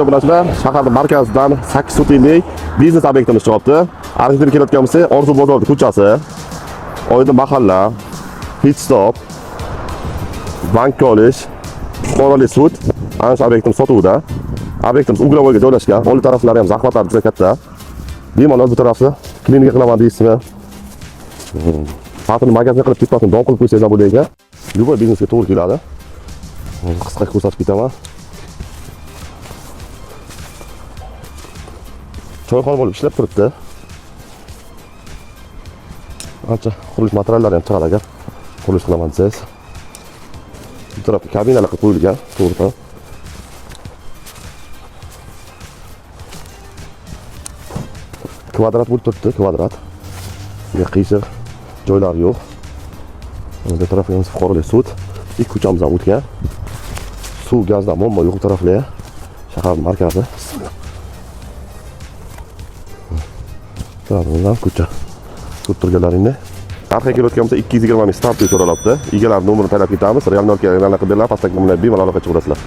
Bilasizlar, shaharning markazidan 8 sotinlik biznes obyektimiz chiqyapti. Arxitektor kelayotgan bo'lsa, Orzu bozori ko'chasi, Oydin mahalla, pit stop, bank kollej, fuqarolik sud, ana shu obyektimiz sotuvda. Obyektimiz Ugrovoyga joylashgan. Old taraflari ham zahmatlari juda katta. Bemalol bu tarafni klinika qilaman deysizmi? Xatni magazin qilib ketmasdan dom qilib qo'ysangiz bo'ladi ekan. Любой biznesga to'g'ri keladi. Qisqa ko'rsatib ketaman. Choyxona bo'lib ishlab turibdi. Ancha qurilish materiallari ham chiqadi agar qurilish qilaman desangiz. Bu tarafga kabinalar qilib qo'yilgan, to'g'ri. Kvadrat bo'lib turibdi, kvadrat. Bunga qiyshiq joylar yo'q. Bu tarafimiz fuqarolik sud, ikki ko'chamiz ham o'tgan. Suv, gazdan muammo yo'q taraflar. Shahar markazi. Bundan ko'cha. Ko'p turganlaringni. Arxiga kelayotganimizda 220 ming start so'ralabdi. Egalar nomerini talab etamiz. Real Norga aloqa qilib beriladi. Pastdagi nomerlarga bemalol aloqa chiqarasizlar.